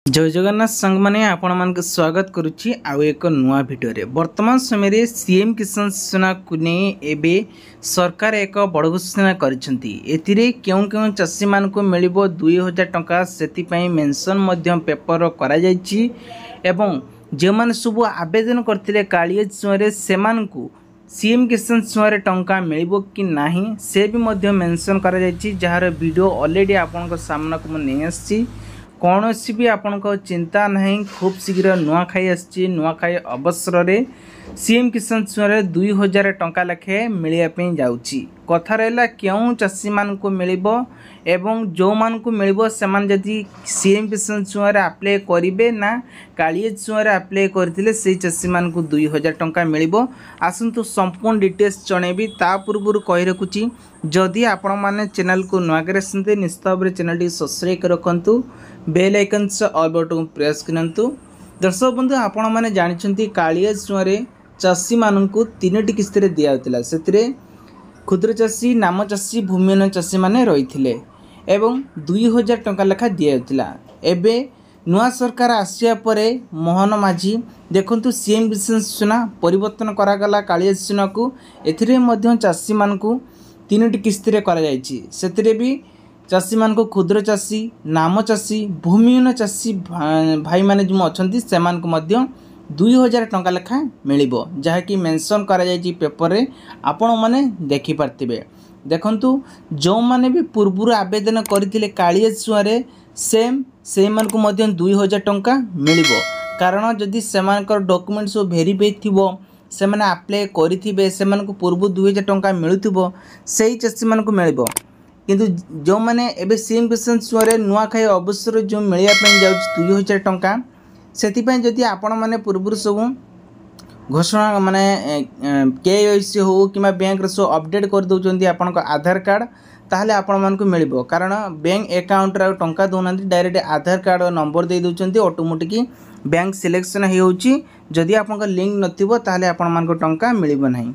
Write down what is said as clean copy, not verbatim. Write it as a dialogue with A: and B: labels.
A: जय जगन्नाथ संग माने आपण मान स्वागत करुच्ची आउ एक नुआ भिडियो रे। वर्तमान समय रे सीएम किसान योजना को ने एबे सरकार एक बड़ घोषणा करिसेंती। एतिरे केउ केउ चाषी मान को मिलिबो 2000 टंका सेति पई मेंशन मध्य पेपर करा जायछि एवं जे मान सब आवेदन करथिले कालिए रे सेमान को सीएम किसान योजना रे टंका मिलिबो कि नाही से भी मध्य मेंशन करा जायछि, जहार वीडियो ऑलरेडी आपन को सामना को नै आछि। कौन सी भी आपण को चिंता नहीं, खूब शीघ्र नुआखाई आसी। नुआखाई अवसर रे सीएम किसान योजना 2000 टंका लेखे मिलवाई जाउची। कथा रहा क्यों चाषी मान को मिलिबो एवं जो मान को मिलिबो सेमान जदि सीएम किसान योजना अप्लाई करिवे ना कालिए योजना अप्लाई करथिले से चाषी मान को 2000 टंका मिलिबो। आसंतु संपूर्ण डिटेल्स जणेबी। ता पूर्व कहि रखुची जदि आपण माने चैनल को नुआ करे सनते निश्चित भाव चैनल टी सब्सक्राइब कर रखंतु, बेल आइकन से ऑल बटन प्रेस करंतु। दर्शक बंधु आपण माने जानिछंती कालिए योजना चाषी मानू 3टी किस्त दिया से क्षुद्र चाषी, नाम चाषी, भूमिहीन चाषी माने रही एवं 2000 टंका लेखा दिया। एबे नुआ सरकार आसिया परे मोहन माझी देखंतु सीएम किसान योजना परिवर्तन करागला कालिए योजना को। एथिरे मध्य चाषी मानू 3टी किस्त करा जायछि। सेतिरे भी चाषी मान को क्षुद्र चाषी, नाम चाषी, भूमिहीन चाषी भाई माने जो अछंती सेमान को मध्य 2000 टंका लेखा मिलिबो, जहाँकि मेंशन करा जायछि पेपर रे आपण माने देखि पारथिबे। देखंतु जो माने भी पूर्व आवेदन करथिले कालिए योजना रे सेम से मान को मध्य 2000 टंका मिलिबो। कारण जदि सेमानकर डॉक्यूमेंट सब वेरीफाई थिबो, से माने अप्लाई करिथिबे, सेमान को पूर्व 2000 टंका मिलुथिबो, सेही चाषी मान को मिलिबो। किंतु जो माने एबे सीएम किसान योजना नुआखाई अवसर जो मिलिया पई जाउछि 2000 टंका, सेतिपई जदि आपण माने पूर्व सब घोषणा माने केवाईसी हो कि बैंक सो अपडेट कर दउचंती आपण को आधार कार्ड, ताहले आपण मान को मिलिबो। कारण बैंक अकाउंट रे टंका दोनांती, डायरेक्ट आधार कार्ड नंबर दे दउचंती, ऑटोमेटिक बैंक सिलेक्शन हे होउची। जदि आपण को लिंक नथिबो ताहले आपण मान को टंका मिलिबो नाही।